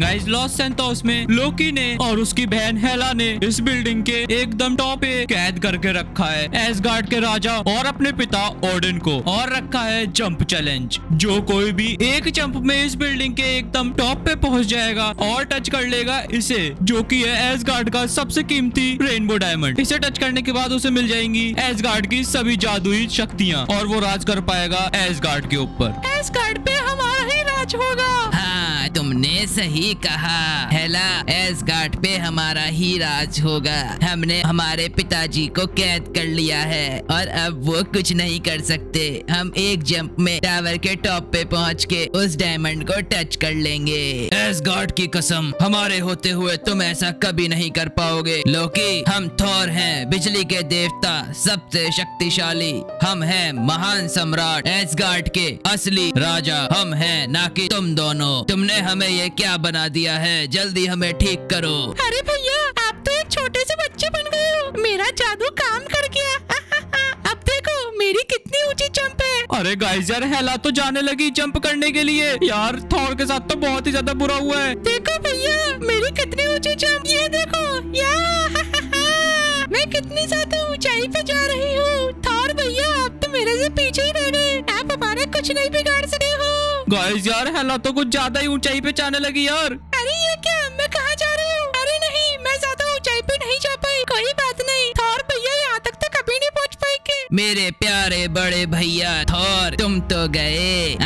Guys Los Santos में लोकी ने और उसकी बहन हेला ने इस बिल्डिंग के एकदम टॉप पे कैद करके रखा है एसगार्ड के राजा और अपने पिता ओडिन को, और रखा है जंप चैलेंज। जो कोई भी एक जंप में इस बिल्डिंग के एकदम टॉप पे पहुंच जाएगा और टच कर लेगा इसे, जो कि है एसगार्ड का सबसे कीमती रेनबो डायमंड। इसे टच करने के बाद उसे मिल जाएंगी एसगार्ड की सभी जादुई शक्तियाँ और वो राज कर पाएगा एसगार्ड के ऊपर। एसगार्ड पे हमारा ही राज होगा। हाँ, तुमने सही कहा हेला, एसगार्ड पे हमारा ही राज होगा। हमने हमारे पिताजी को कैद कर लिया है और अब वो कुछ नहीं कर सकते। हम एक जंप में टावर के टॉप पे पहुंच के उस डायमंड को टच कर लेंगे। एसगार्ड की कसम, हमारे होते हुए तुम ऐसा कभी नहीं कर पाओगे। लोकी, हम थॉर हैं, बिजली के देवता, सबसे शक्तिशाली। हम हैं महान सम्राट, एसगार्ड के असली राजा हम हैं, ना कि तुम दोनों। तुमने हमें ये क्या बना दिया है? जल्दी हमें ठीक करो। अरे भैया, आप तो एक छोटे से बच्चे बन गए हो। मेरा जादू काम कर गया। अब देखो मेरी कितनी ऊंची जंप है। अरे गाइस यार, हेला तो जाने लगी जंप करने के लिए। यार थॉर के साथ तो बहुत ही ज्यादा बुरा हुआ है। देखो भैया मेरी कितनी ऊंची जंप, ये देखो मैं कितनी ज्यादा ऊंचाई पे जा रही हूँ। थॉर भैया आप तो मेरे से पीछे ही रह गए, आप हमारा कुछ नहीं बिगाड़ सकते हो। गाइस यार, हेला तो कुछ ज्यादा ही ऊंचाई पे जाने लगी यार। अरे ये क्या, मैं कहाँ जा रही हूँ? अरे नहीं, मैं ज्यादा ऊंचाई पे नहीं जा पाई। कोई बात नहीं, थॉर भैया यहाँ तक तो कभी नहीं पहुँच पाएंगे। मेरे प्यारे बड़े भैया थॉर, तुम तो गए।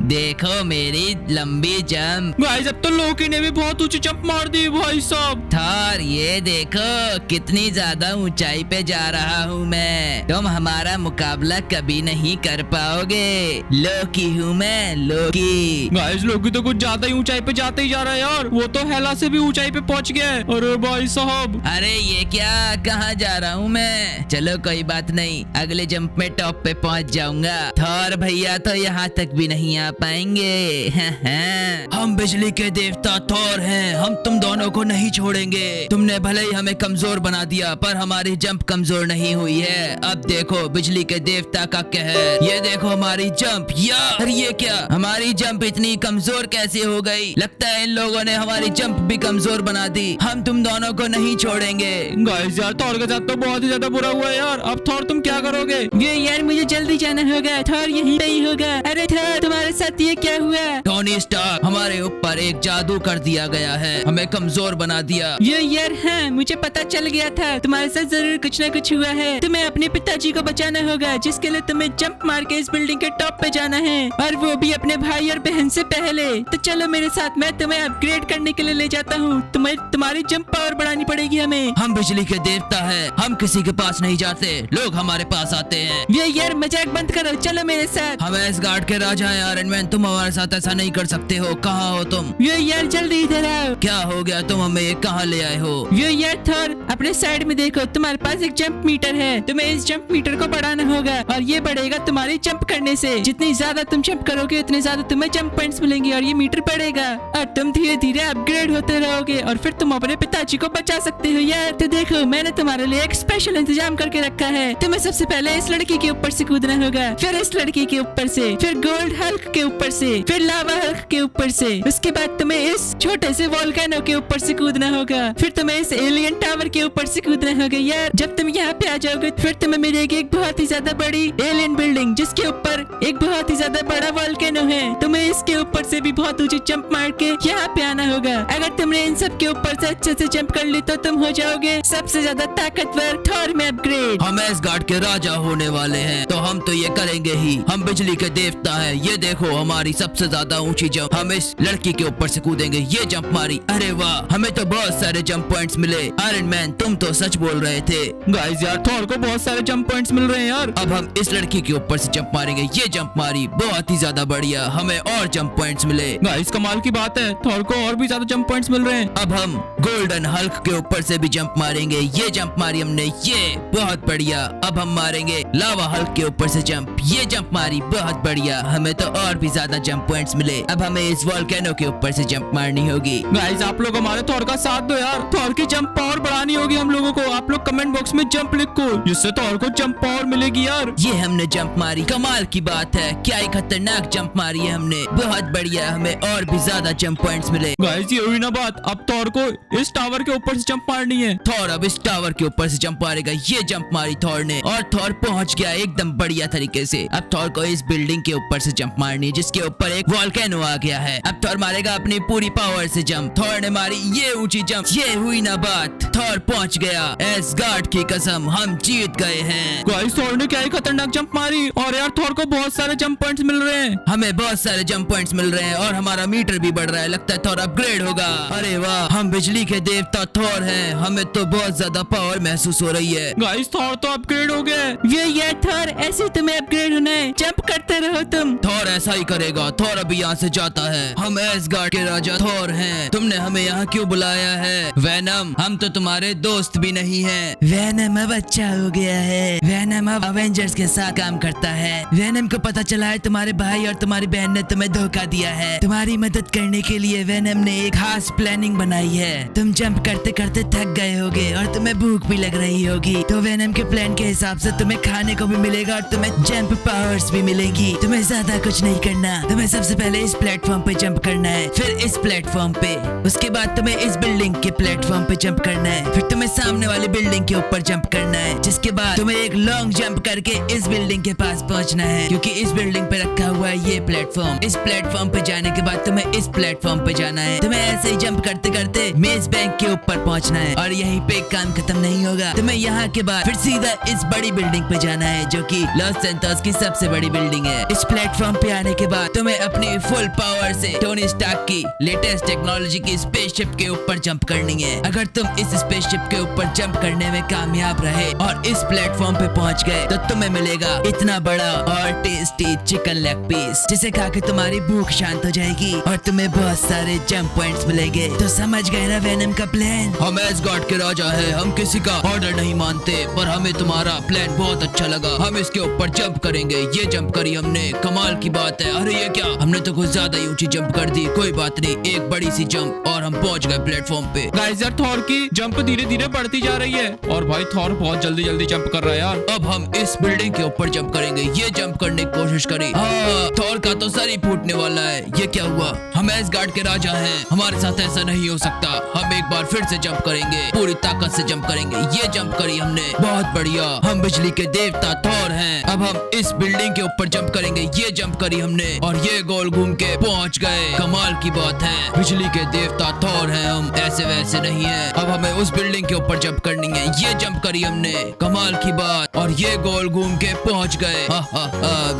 देखो मेरी लंबी जंप। गाइस अब तो लोकी ने भी बहुत ऊंची जंप मार दी भाई साहब। थॉर ये देखो कितनी ज्यादा ऊंचाई पे जा रहा हूँ मैं। तुम हमारा मुकाबला कभी नहीं कर पाओगे। लोकी हूँ मैं, लोकी। गाइस लोकी तो कुछ ज्यादा ही ऊंचाई पे जाते ही जा रहा है यार। वो तो हेला से भी ऊंचाई पे पहुंच गया है। अरे भाई साहब, अरे ये क्या, कहाँ जा रहा हूँ मैं? चलो कोई बात नहीं, अगले जंप में टॉप पे पहुँच जाऊंगा। थॉर भैया तो यहाँ तक भी नहीं आ पाएंगे। हम बिजली के देवता थॉर हैं, हम तुम दोनों को नहीं छोड़ेंगे। तुमने भले ही हमें कमजोर बना दिया, पर हमारी जंप कमजोर नहीं हुई है। अब देखो बिजली के देवता का कहर। ये देखो हमारी जंप। यार ये क्या, हमारी जंप इतनी कमजोर कैसे हो गई? लगता है इन लोगों ने हमारी जंप भी कमजोर बना दी। हम तुम दोनों को नहीं छोड़ेंगे। गाइस यार, थॉर के साथ तो बहुत ही ज्यादा बुरा हुआ है यार। अब थॉर तुम क्या करोगे? ये यार मुझे जल्दी जाना होगा, थॉर यहीं पे ही होगा। अरे थॉर तुम्हारे साथ ये क्या हुआ? टोनी स्टार्क, हमारे ऊपर एक जादू कर दिया गया है, हमें कमजोर बना दिया। ये यार हाँ, मुझे पता चल गया था तुम्हारे साथ जरूर कुछ ना कुछ हुआ है। तुम्हें अपने पिताजी को बचाना होगा, जिसके लिए तुम्हें जंप मार के इस बिल्डिंग के टॉप पे जाना है, और वो भी अपने भाई और बहन से पहले। तो चलो मेरे साथ, मैं तुम्हें अपग्रेड करने के लिए ले जाता हूँ। तुम्हारी जंप पावर बढ़ानी पड़ेगी हमें। हम बिजली के देवता हैं, हम किसी के पास नहीं जाते, लोग हमारे पास आते हैं। ये यार मजाक बंद करो, चलो मेरे साथ। हम एसगार्ड के राजा हैं आयरन मैन, तुम हमारे साथ ऐसा नहीं कर सकते हो। कहाँ हो तुम? ये यार जल्दी इधर आओ। क्या हो गया, तुम हमें ये कहाँ ले आए हो? ये यार थॉर, अपने साइड में देखो, तुम्हारे पास एक जंप मीटर है। तुम्हें इस जंप मीटर को बढ़ाना होगा, और ये बढ़ेगा तुम्हारी जंप करने से। जितनी ज्यादा तुम जंप करोगे उतने ज्यादा तुम्हें जंप पॉइंट्स मिलेंगे, और ये मीटर बढ़ेगा, और तुम धीरे धीरे अपग्रेड होते रहोगे, और फिर तुम अपने पिताजी को बचा सकते हो यार। तो देखो मैंने तुम्हारे लिए एक स्पेशल इंतजाम करके रखा है। तुम्हें सबसे पहले इस लड़की के ऊपर से कूदना होगा, फिर इस लड़की के ऊपर से, फिर गोल्ड हल्क के ऊपर से, फिर लावा हल्क के ऊपर से। उसके बाद तुम्हें इस छोटे से वोल्केनो के ऊपर से कूदना होगा, फिर तुम्हें इस एलियन टावर के ऊपर से कूदना होगा यार। जब तुम यहाँ पे आ जाओगे फिर तुम्हें मिलेगी एक बहुत ही ज्यादा बड़ी एलियन बिल्डिंग, जिसके ऊपर एक बहुत ही ज्यादा बड़ा वोल्केनो है। तुम्हें इसके ऊपर से भी बहुत ऊंची जंप मार के यहाँ पे आना होगा। अगर तुमने इन सब के ऊपर से अच्छे से जंप कर ली तो तुम हो जाओगे सबसे ज्यादा ताकतवर थॉर में अपग्रेड। हम एसगार्ड के राजा होने वाले हैं, तो हम तो ये करेंगे ही। हम बिजली के देवता हैं। ये देखो हमारी सबसे ज्यादा ऊंची जंप, हम इस लड़की के ऊपर से कूदेंगे। ये जंप मारी, अरे वाह, हमें तो बहुत सारे जंप पॉइंट्स मिले। आयरन मैन तुम तो सच बोल रहे थे। गाइस यार, थॉर को बहुत सारे जंप पॉइंट्स मिल रहे हैं यार। अब हम इस लड़की के ऊपर से जंप मारेंगे। ये जंप मारी, बहुत ही ज्यादा बढ़िया, हमें और जंप पॉइंट्स मिले। गाइस कमाल की बात है, थॉर को और भी ज्यादा जंप पॉइंट्स मिल रहे हैं। अब हम गोल्डन हल्क के ऊपर से भी जंप मारेंगे। ये जंप मारी हमने, ये बहुत बढ़िया। अब हम मारेंगे लावा हल्क के ऊपर से जंप। ये जंप मारी, बहुत बढ़िया, हमें तो और भी ज्यादा जंप पॉइंट्स मिले। अब हमें इस वोल्केनो के ऊपर से जंप मारनी होगी। गाइस आप लोग हमारे थॉर का साथ दो यार, थॉर की जंप पावर बढ़ानी होगी हम लोगों को। आप लोग कमेंट बॉक्स में जंप लिखो, जिससे थॉर को जंप पावर मिलेगी यार। ये हमने जंप मारी, कमाल की बात है, क्या ही खतरनाक जंप मारी है हमने, बहुत बढ़िया, हमें और भी ज्यादा जंप पॉइंट्स मिले। गाइस ये हुई ना बात, अब थॉर को इस टावर के ऊपर से जंप मारनी है। थॉर अब इस टावर के ऊपर से जंप मारेगा। ये जंप मारी थॉर ने और थॉर पहुंच गया एकदम बढ़िया तरीके से। अब थॉर को इस बिल्डिंग के ऊपर से जंप मारनी है, जिसके ऊपर एक वोल्केनो आ गया है। अब थॉर मारेगा अपनी पूरी पावर से जंप। थॉर ने मारी ये ऊंची जंप, ये हुई ना बात, थॉर पहुंच गया। एसगार्ड की कसम, हम जीत गए हैं। गाइस थॉर ने क्या ही खतरनाक जंप मारी, और यार थॉर को बहुत सारे जंप पॉइंट्स मिल रहे हैं। हमें बहुत सारे जंप पॉइंट्स मिल रहे हैं और हमारा मीटर भी बढ़ रहा है, लगता है थॉर अपग्रेड होगा। अरे वाह, हम बिजली के देवता थॉर हैं, हमें तो बहुत ज्यादा पावर महसूस हो रही है। गाइस थॉर तो अपग्रेड हो गया है। ये थॉर, ऐसे तुम्हें अपग्रेड होना है, जंप करते रहो तुम। थॉर ऐसा ही करेगा, थॉर अभी यहाँ से जाता है। हम एसगार्ड के राजा थॉर हैं, तुमने हमें यहाँ क्यों बुलाया है? वैनम, हम तो तुम्हारे दोस्त भी नहीं हैं। वैनम अब अच्छा हो गया है, वैनम अब अवेंजर्स के साथ काम करता है। वैनम को पता चला है तुम्हारे भाई और तुम्हारी बहन ने तुम्हें धोखा दिया है। तुम्हारी मदद करने के लिए वैनम ने एक खास प्लानिंग बनाई है। तुम जंप करते करते थक गए होगे और तुम्हें भूख भी लग रही होगी, तो वैनम के प्लान के हिसाब से तुम्हें खाने को भी मिलेगा और तुम्हें जंप पावर्स भी मिलेंगी। तुम्हें ज्यादा कुछ नहीं करना, तुम्हें सबसे पहले इस प्लेटफॉर्म पे जंप करना है, फिर इस प्लेटफॉर्म पे, उसके बाद तुम्हें इस बिल्डिंग के प्लेटफॉर्म पे जंप करना है, फिर तुम्हें सामने वाली बिल्डिंग के ऊपर जंप करना है, जिसके बाद तुम्हें एक लॉन्ग जंप करके इस बिल्डिंग के पास पहुंचना है, क्योंकि इस बिल्डिंग पे रखा हुआ है ये प्लेटफॉर्म। इस प्लेटफॉर्म पे जाने के बाद तुम्हें इस प्लेटफॉर्म पे जाना है। तुम्हें ऐसे ही जंप करते करते मेज बैंक के ऊपर पहुंचना है और यहीं पे काम खत्म नहीं होगा। तुम्हें यहाँ के बाद फिर सीधा इस बड़ी बिल्डिंग पे जाना है, जो कि लॉस सैंटोस की सबसे बड़ी बिल्डिंग है। इस प्लेटफॉर्म पे आने के बाद तुम्हें अपनी फुल पावर से टोनी स्टार्क की लेटेस्ट टेक्नोलॉजी की स्पेसशिप के ऊपर जंप करनी है। अगर तुम इस स्पेसशिप के ऊपर जंप करने में कामयाब रहे और इस प्लेटफॉर्म पे पहुंच गए, तो तुम्हें मिलेगा इतना बड़ा और टेस्टी चिकन लेग पीस, जिसे खा के तुम्हारी भूख शांत हो जाएगी और तुम्हें बहुत सारे जंप पॉइंट्स मिलेंगे। तो समझ गए ना वैनम का प्लान? हम एसगार्ड के राजा हैं, हम किसी का ऑर्डर नहीं मानते, पर हमें तुम्हारा प्लान बहुत अच्छा लगा। हम इसके ऊपर जंप करेंगे। ये जंप करी हमने, कमाल की बात है। अरे ये क्या, हमने तो कुछ ज्यादा ही ऊंची जंप कर दी। कोई बात नहीं, एक बड़ी सी जंप और हम पहुंच गए प्लेटफॉर्म पे। गाइस यार थॉर की जंप धीरे धीरे बढ़ती जा रही है, और भाई थॉर बहुत जल्दी जल्दी जंप कर रहा है यार। अब हम इस बिल्डिंग के ऊपर जंप करेंगे। ये जंप करने की कोशिश करी, थॉर का तो सर ही फूटने वाला है। ये क्या हुआ? हम एसगार्ड के राजा हैं, हमारे साथ ऐसा नहीं हो सकता। हम एक बार फिर से जंप करेंगे, पूरी ताकत से जंप करेंगे। ये जंप करी हमने, बहुत बढ़िया, हम बिजली के देवता थॉर हैं। अब हम इस बिल्डिंग के ऊपर जंप करेंगे। ये जंप करी हमने और ये गोल घूम के पहुंच गए। कमाल की बात है, बिजली के देवता थॉर हैं हम, ऐसे वैसे नहीं है। अब हमें उस बिल्डिंग के ऊपर जंप करनी है। ये जंप करी हमने, कमाल की बात, और ये गोल घूम के पहुंच गए।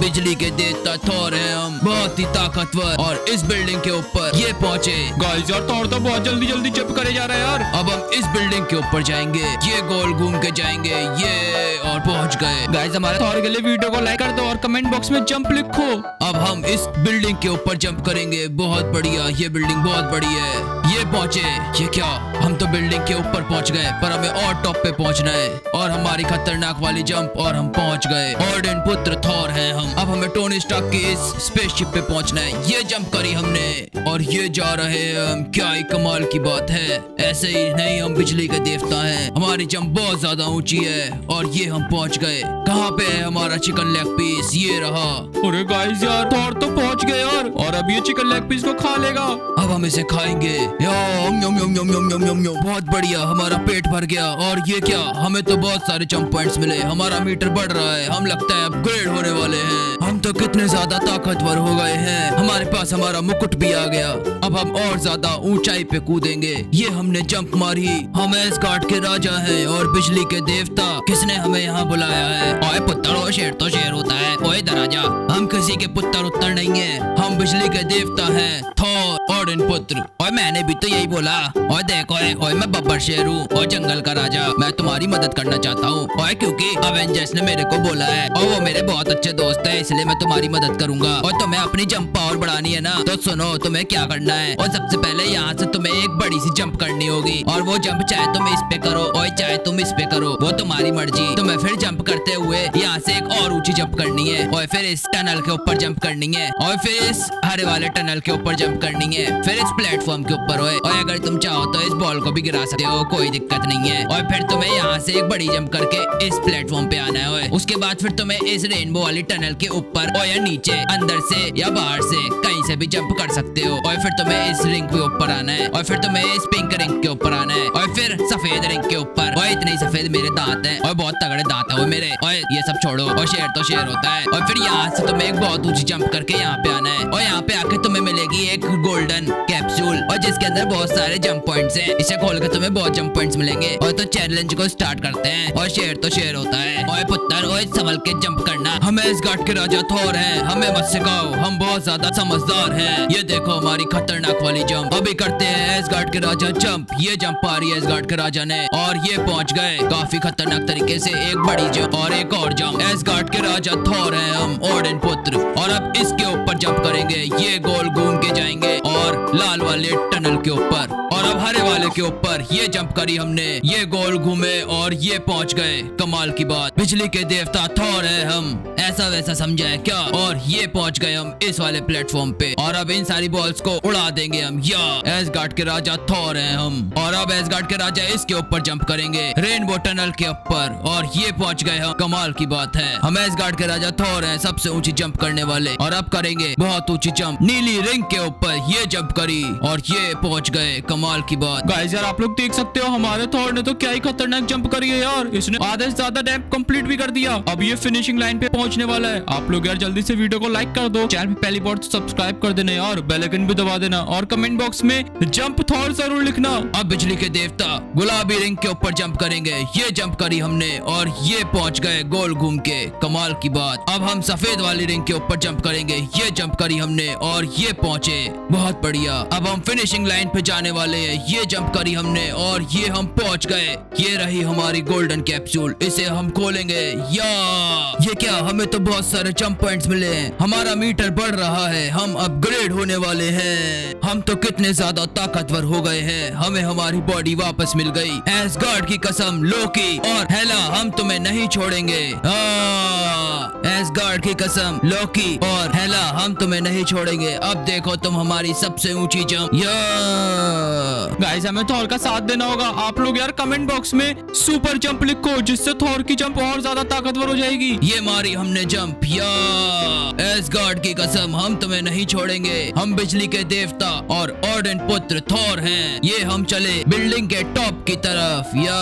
बिजली के देवता थॉर हैं हम, बहुत ही ताकतवर, और इस बिल्डिंग के ऊपर ये पहुंचे। गाइस यार थॉर तो बहुत जल्दी जल्दी जंप करे जा रहा है यार। अब हम इस बिल्डिंग के ऊपर जाएंगे, ये गोल घूम के जाएंगे, ये, और पहुंच गए। गाइस हमारे थॉर के लिए वीडियो को लाइक कर दो और कमेंट बॉक्स में जंप लिखो। अब हम इस बिल्डिंग के ऊपर जंप करेंगे, बहुत बढ़िया, ये बिल्डिंग बहुत बड़ी है। ये पहुंचे, ये क्या, हम तो बिल्डिंग के ऊपर पहुंच गए, पर हमें और टॉप पे पहुंचना है, और हमारी खतरनाक वाली जंप, और हम पहुंच गए। ऑर्डन पुत्र थॉर हैं हम। अब हमें टोनी स्टार्क की इस स्पेसशिप पे पहुंचना है। ये जंप करी हमने और ये जा रहे हैं हम, क्या ही कमाल की बात है। ऐसे ही नहीं, हम बिजली के देवता हैं, हमारी जंप बहुत ज्यादा ऊंची है, और ये हम पहुंच गए। कहाँ पे है हमारा चिकन लेग पीस? ये रहा। अरे गाइस यार थॉर तो पहुंच गए यार, और अब ये चिकन लेग पीस को खा लेगा। अब हम इसे खाएंगे। यम यम यम यम यम यम यम, बहुत बढ़िया, हमारा पेट भर गया। और ये क्या, हमें तो बहुत सारे जंप पॉइंट्स मिले, हमारा मीटर बढ़ रहा है, हम लगता है अपग्रेड होने वाले हैं। हम तो कितने ज्यादा ताकतवर हो गए हैं, हमारे पास हमारा मुकुट भी आ गया। अब हम और ज्यादा ऊंचाई पे कूदेंगे। ये हमने जंप मारी, हम एसगार्ड के राजा हैं और बिजली के देवता। किसने हमें यहाँ बुलाया है? ओए पुत्र, ओ शेर तो शेर होता है, ओए दराजा, हम किसी के पुत्र उत्तर नहीं है, हम बिजली के देवता हैं, थॉर ऑर्डन पुत्र। और मैंने भी तो यही बोला। और देखो, ओए मैं बब्बर शेर हूँ और जंगल का राजा, मैं तुम्हारी मदद करना चाहता हूँ। और क्योंकि अवेंजर्स ने मेरे को बोला है और वो मेरे बहुत अच्छे दोस्त है, इसलिए पहले मैं तुम्हारी मदद करूंगा। और तुम्हें अपनी जंप पावर बढ़ानी है ना, तो सुनो तुम्हें क्या करना है। और सबसे पहले यहाँ से तुम्हें एक बड़ी सी जंप करनी होगी, और वो जंप चाहे तुम इस पे करो और चाहे तुम इस पे करो, वो तुम्हारी मर्जी। तुम्हें फिर जंप करते हुए यहाँ से एक और ऊंची जंप करनी है, और फिर इस टनल के ऊपर जंप करनी है, और फिर इस हरे वाले टनल के ऊपर जंप करनी है, फिर इस प्लेटफॉर्म के ऊपर। और अगर तुम चाहो तो इस बॉल को भी गिरा सकते हो, कोई दिक्कत नहीं है। और फिर तुम्हें यहाँ से एक बड़ी जंप करके इस प्लेटफॉर्म पे आना है। उसके बाद फिर तुम्हें इस रेनबो वाली टनल के ऊपर और या नीचे, अंदर से या बाहर से कहीं से भी जंप कर सकते हो। और फिर तुम्हें इस रिंग पे ऊपर आना है, और फिर तुम्हें इस पिंक रिंग के ऊपर आना है, और फिर सफेद रिंग के ऊपर। और इतने सफेद मेरे दांत हैं, और बहुत तगड़े दांत है वो मेरे। और ये सब छोड़ो, और शेर तो शेर होता है। और फिर यहाँ से तुम्हें एक बहुत ऊंची जंप करके यहाँ पे आना है, और यहाँ पे आके तुम्हें मिलेगी एक गोल्डन कैप्सूल, और जिसके अंदर बहुत सारे जंप पॉइंट्स हैं। इसे खोल के तुम्हें बहुत जंप पॉइंट्स मिलेंगे। और तो चैलेंज को स्टार्ट करते हैं। और शेर तो शेर होता है। और पुत्र, और संभल के जंप करना। हम एसगार्ड के राजा थोर हैं, हमें मत सिखाओ, हम बहुत ज्यादा समझदार हैं। ये देखो हमारी खतरनाक वाली जंप। अभी करते हैं एसगार्ड के राजा जंप। ये जंप आ रही है एसगार्ड के राजा ने, और ये पहुंच गए काफी खतरनाक तरीके से। एक बड़ी जंप और एक और जंप। एसगार्ड के राजा थोर हैं हम, ओडिन पुत्र। और अब इसके ऊपर जंप करेंगे, ये गोल घूम के जाएंगे और लाल वाले टनल के ऊपर। और अब हरे वाले के ऊपर ये जंप करी हमने, ये गोल घूमे और ये पहुंच गए। कमाल की बात, बिजली के देवता थोर है हम, ऐसा वैसा समझा है क्या। और ये पहुंच गए हम इस वाले प्लेटफॉर्म पे, और अब इन सारी बॉल्स को उड़ा देंगे हम। या एसगार्ड के राजा थोर हैं हम। और अब एसगार्ड के राजा इसके ऊपर जंप करेंगे, रेनबो टनल के ऊपर, और ये पहुंच गए हम। कमाल की बात है, हम एसगार्ड के राजा थोर हैं, सबसे ऊंची जंप करने वाले। और अब करेंगे बहुत ऊंची जंप, नीली रिंग के ऊपर ये जंप करी और ये पहुंच गए। कमाल की बात। गाइस यार आप लोग देख सकते हो हमारे थॉर ने तो क्या ही खतरनाक जंप करी है यार। इसने आधे से ज्यादा रैंप कंप्लीट भी कर दिया। अब ये फिनिशिंग लाइन पे पहुंचने वाला है। आप लोग यार जल्दी से वीडियो को लाइक कर दो, चैनल पे पहली बार तो सब्सक्राइब कर देना और बेल आइकन भी दबा देना, और कमेंट बॉक्स में जंप थॉर जरूर लिखना। अब बिजली के देवता गुलाबी रिंग के ऊपर जंप करेंगे, ये जंप करी हमने और ये पहुंच गए गोल घूम के। कमाल की बात। अब हम सफेद वाली रिंग के ऊपर जंप करेंगे, ये जंप करी हमने और ये पहुंचे। बहुत बढ़िया। अब हम फिनिशिंग लाइन पे जाने वाले हैं, ये जंप करी हमने और ये हम पहुंच गए। ये रही हमारी गोल्डन कैप्सूल, इसे हम खोलेंगे। या ये क्या, हमें तो बहुत सारे जंप पॉइंट्स मिले हैं, हमारा मीटर बढ़ रहा है, हम अपग्रेड होने वाले हैं। हम तो कितने ज्यादा ताकतवर हो गए हैं, हमें हमारी बॉडी वापस मिल गई। एसगार्ड की कसम, लोकी और हेला, हम तुम्हें नहीं छोड़ेंगे। एसगार्ड की कसम, लोकी और हेला, हम तुम्हें नहीं छोड़ेंगे। अब देखो तुम हमारी सबसे ऊंची जंप। गाइस हमें थॉर का साथ देना होगा। आप लोग यार कमेंट बॉक्स में सुपर जंप लिखो, जिससे थॉर की जंप और ज्यादा ताकतवर हो जाएगी। ये मारी हमने जंप। या एसगार्ड की कसम, हम तुम्हें नहीं छोड़ेंगे। हम बिजली के देवता और ओडिन पुत्र थॉर हैं। ये हम चले बिल्डिंग के टॉप की तरफ। या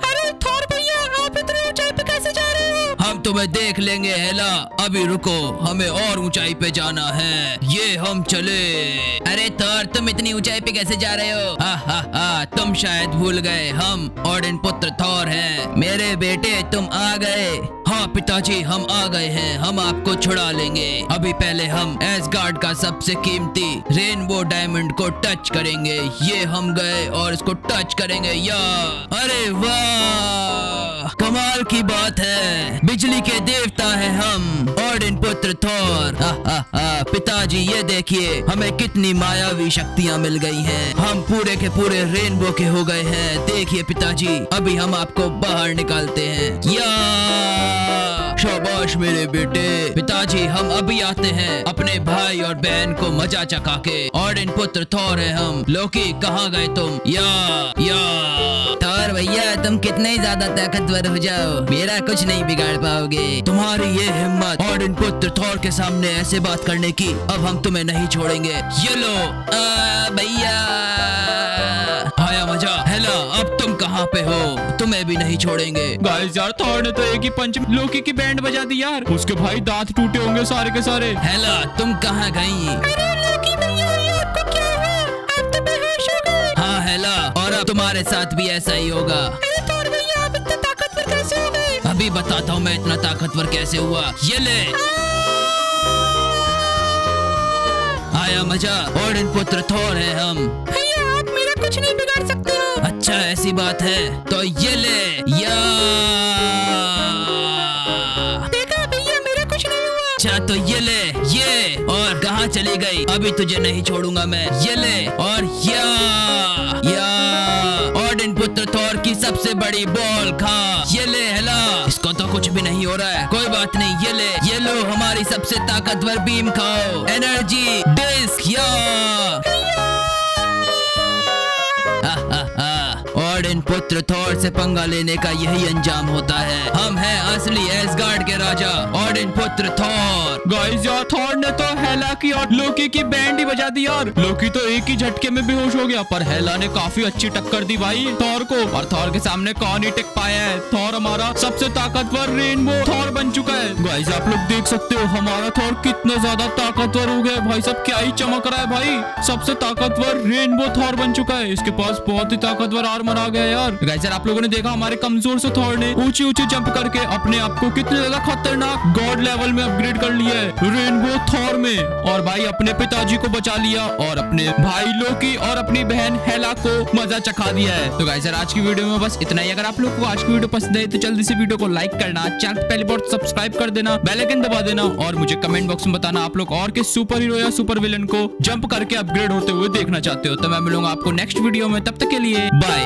अरे थॉर भैया, आप इतनी ऊंचाई पे कैसे जा रहे हो? हम तुम्हें देख लेंगे हेला, अभी रुको, हमें और ऊंचाई पे जाना है। ये हम चले। अरे थॉर, तुम इतनी ऊंचाई पे कैसे जा रहे हो? हा, तुम शायद भूल गए, हम ओडिन पुत्र थॉर हैं। मेरे बेटे तुम आ गए। हाँ पिताजी, हम आ गए हैं, हम आपको छुड़ा लेंगे। अभी पहले हम एसगार्ड का सबसे कीमती रेनबो डायमंड को टच करेंगे। ये हम गए और इसको टच करेंगे। या अरे वाह, कमाल की बात है, बिजली के देवता है हम, ओडिन पुत्र थॉर। पिताजी ये देखिए, हमें कितनी मायावी शक्तियाँ मिल गई हैं। हम पूरे के पूरे रेनबो के हो गए हैं। देखिए पिताजी, अभी हम आपको बाहर निकालते हैं। या शाबाश मेरे बेटे। पिताजी, हम अभी आते हैं अपने भाई और बहन को मजा चखा के। ओडिन पुत्र थॉर है हम। लोकी, कहाँ गए तुम? या थॉर भैया, तुम कितने ज्यादा ताकतवर हो जाओ, मेरा कुछ नहीं बिगाड़ पाओगे। तुम्हारी ये हिम्मत ओडिन पुत्र थॉर के सामने ऐसे बात करने की, अब हम तुम्हें नहीं छोड़ेंगे। ये लो भैया, आया मजा। हेला, अब तुम कहाँ पे हो? तुम्हें भी नहीं छोड़ेंगे। गाइस यार थॉर ने तो एक ही पंच में लोकी की बैंड बजा दी यार। उसके भाई दांत टूटे होंगे सारे के सारे। हेला, तुम कहाँ गई? अरे लोकी भैया, ये आपको क्या हुआ? आप तो बेहोश हो गए। हाँ हेला, और अब तुम्हारे साथ भी ऐसा ही होगा। अरे थॉर भैया, आप इतने ताकतवर कैसे हो गए? अभी बताता हूँ मैं इतना ताकतवर कैसे हुआ। ये ले, आया मजा। ओडिन पुत्र थॉर है हम। भैया, आप मेरा कुछ नहीं बिगाड़ सकते हो। अच्छा ऐसी बात है, तो ये ले। या देखा भैया, मेरा कुछ नहीं हुआ। अच्छा तो ये ले, ये, और कहाँ चली गई? अभी तुझे नहीं छोड़ूंगा मैं। ये ले, और या ओडिन पुत्र थोर की सबसे बड़ी बॉल खा। ये ले हेला, इसको तो कुछ भी नहीं हो रहा है। कोई बात नहीं, ये ले, ये लो हमारी सबसे ताकतवर बीम खाओ, एनर्जी डिस्क या। ओडिन पुत्र थोर से पंगा लेने का यही अंजाम होता है। हम हैं असली एसगार्ड के राजा, ओडिन पुत्र थोर। गाइस यार, थॉर ने तो हेला की और लोकी की बैंड ही बजा दी यार। लोकी तो एक ही झटके में बेहोश हो गया, पर हेला ने काफी अच्छी टक्कर दी भाई थॉर को। और थॉर के सामने कौन ही टिक पाया है। थॉर हमारा सबसे ताकतवर रेनबो थॉर बन चुका है। गाइस आप लोग देख सकते हो हमारा थॉर कितना ज्यादा ताकतवर हो गया है भाई। सब क्या ही चमक रहा है भाई। सबसे ताकतवर रेनबो थॉर बन चुका है। इसके पास बहुत ही ताकतवर आर्मर आ गया यार। गाइस यार, आप लोगों ने देखा हमारे कमजोर से थॉर ने ऊंची ऊंची जंप करके अपने आप को कितने ज्यादा खतरनाक गॉड लेवल में अपग्रेड कर लिया है रेनबो थॉर में। और भाई अपने पिताजी को बचा लिया और अपने भाई लोकी और अपनी बहन हेला को मजा चखा दिया है। तो गाइस यार, आज की वीडियो में बस इतना ही। अगर आप लोग को आज की वीडियो पसंद है तो जल्दी से वीडियो को लाइक करना, चैनल पहले बार सब्सक्राइब कर देना, बेल आइकन दबा देना और मुझे कमेंट बॉक्स में बताना आप लोग और किस सुपर हीरो या सुपर विलन को जंप करके अपग्रेड होते हुए देखना चाहते हो। तो मैं मिलूंगा आपको नेक्स्ट वीडियो में, तब तक के लिए बाय।